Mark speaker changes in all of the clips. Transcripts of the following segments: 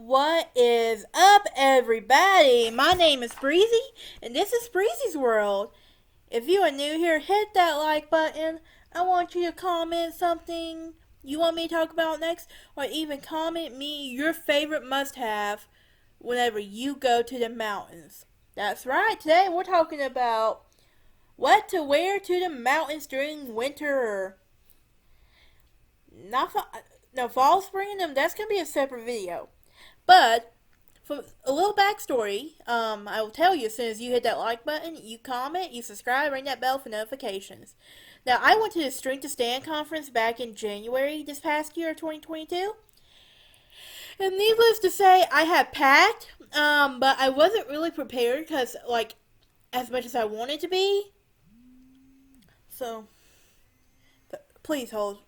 Speaker 1: What is up, everybody? My name is Breezy, and this is Breezy's World. If you are new here, hit that like button. I want you to comment something you want me to talk about next, or even comment me your favorite must have whenever you go to the mountains. That's right, today we're talking about what to wear to the mountains during winter. Not fa- no fall, spring, and that's gonna be a separate video. But for a little backstory, I will tell you as soon as you hit that like button, you comment, you subscribe, ring that bell for notifications. Now, I went to the Strength to Stand conference back in January this past year, 2022, and needless to say, I had packed, but I wasn't really prepared because, like, as much as I wanted to be. So, please hold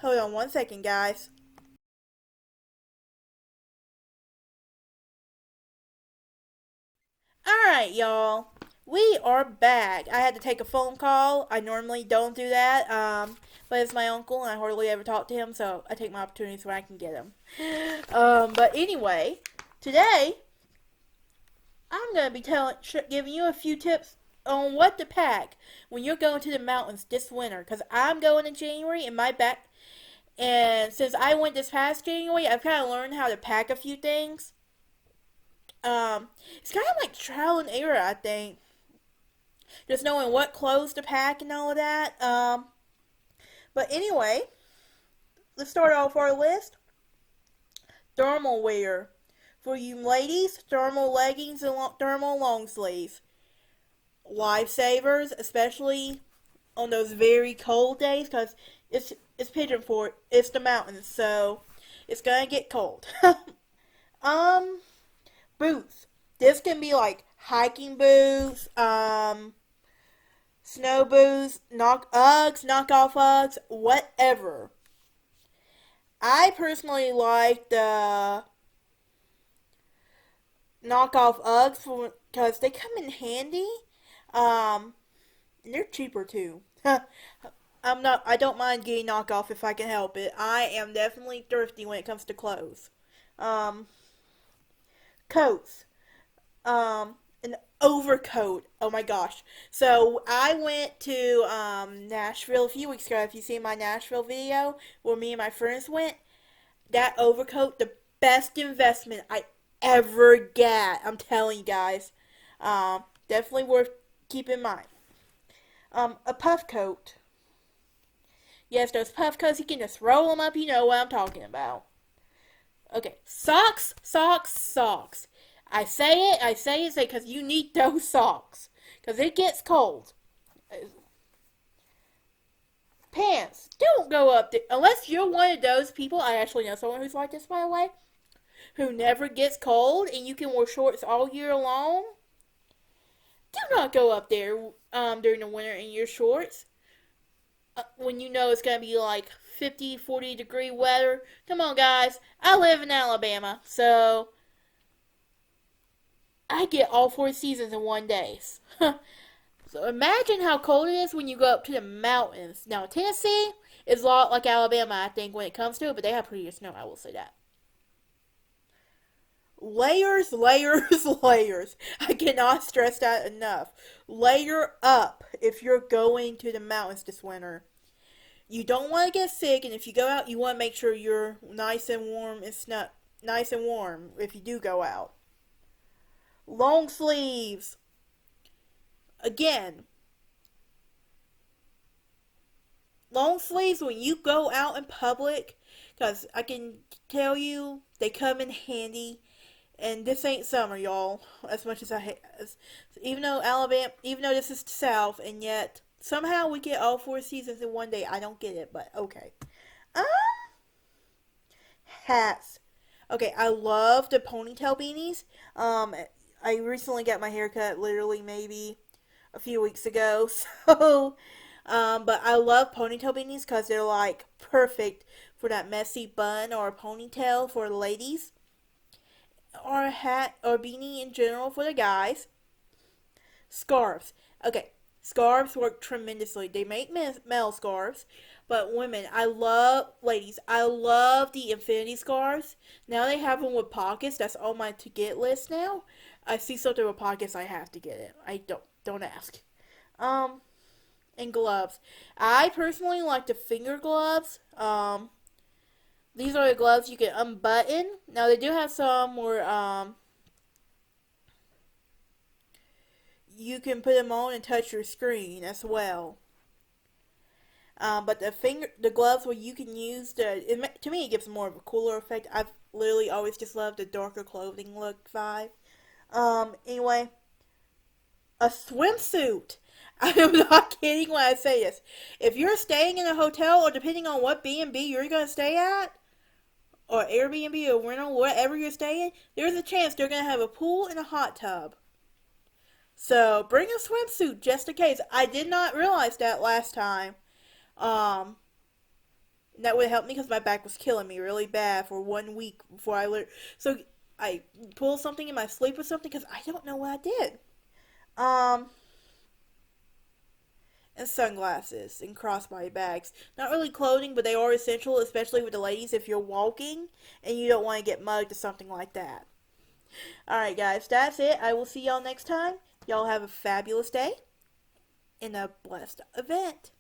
Speaker 1: on one second, guys. Alright, y'all. We are back. I had to take a phone call. I normally don't do that, but it's my uncle, and I hardly ever talk to him, so I take my opportunities when I can get them. But anyway, today I'm gonna be giving you a few tips on what to pack when you're going to the mountains this winter. Cause I'm going in January, and since I went this past January, I've kind of learned how to pack a few things. It's kind of like trial and error, I think. Just knowing what clothes to pack and all of that. But anyway, let's start off our list. Thermal wear. For you ladies, thermal leggings and thermal long sleeves. Lifesavers, especially on those very cold days, because it's Pigeonport, it's the mountains, so it's gonna get cold. um, Boots. This can be like hiking boots, snow boots, knockoff Uggs, whatever. I personally like the knockoff Uggs because they come in handy. Um, and they're cheaper too. I don't mind getting knockoff if I can help it. I am definitely thrifty when it comes to clothes. Um, Coats. An overcoat. Oh my gosh. So I went to Nashville a few weeks ago. If you see my Nashville video where me and my friends went, that overcoat, the best investment I ever got. I'm telling you guys. Definitely worth keeping in mind. A puff coat. Yes, those puff coats, you can just roll them up. You know what I'm talking about. Okay, socks, socks, socks. I say it, because you need those socks. Because it gets cold. Pants, don't go up there. Unless you're one of those people, I actually know someone who's like this, by the way, who never gets cold and you can wear shorts all year long. Do not go up there during the winter in your shorts when you know it's going to be like 50, 40-degree weather. Come on, guys. I live in Alabama, so I get all four seasons in one day. So imagine how cold it is when you go up to the mountains. Now, Tennessee is a lot like Alabama, I think, when it comes to it, but they have prettier snow, I will say that. Layers, layers, layers. I cannot stress that enough. Layer up if you're going to the mountains this winter. You don't want to get sick, and if you go out, you want to make sure you're nice and warm and nice and warm if you do go out. Long sleeves. Again, long sleeves when you go out in public, because I can tell you they come in handy. And this ain't summer, y'all. As much as I hate, even though Alabama, even though this is the South, and yet somehow we get all four seasons in one day. I don't get it, but okay. Um, Hats. Okay, I love the ponytail beanies. I recently got my hair cut, literally maybe a few weeks ago. So, but I love ponytail beanies because they're like perfect for that messy bun or a ponytail for the ladies, or a hat or beanie in general for the guys. Scarves. Okay, scarves work tremendously. They make male scarves, But women, ladies, I love the infinity scarves. Now they have them with pockets. That's on my to get list now. I see something with pockets, I have to get it. I don't ask. Um, and gloves. I personally like the finger gloves. These are the gloves you can unbutton. Now they do have some where you can put them on and touch your screen as well. But the gloves where you can use to me it gives more of a cooler effect. I've literally always just loved the darker clothing look vibe. Anyway, a swimsuit. I am not kidding when I say this. If you're staying in a hotel, or depending on what B&B you're gonna stay at, or Airbnb or rental, whatever you're staying, there's a chance they're gonna have a pool and a hot tub. So bring a swimsuit just in case. I did not realize that last time. Um, that would help me because my back was killing me really bad for 1 week before so I pulled something in my sleep or something because I don't know what I did. Um, and sunglasses and crossbody bags. Not really clothing, but they are essential, especially with the ladies if you're walking and you don't want to get mugged or something like that. Alright, guys, that's it. I will see y'all next time. Y'all have a fabulous day and a blessed event.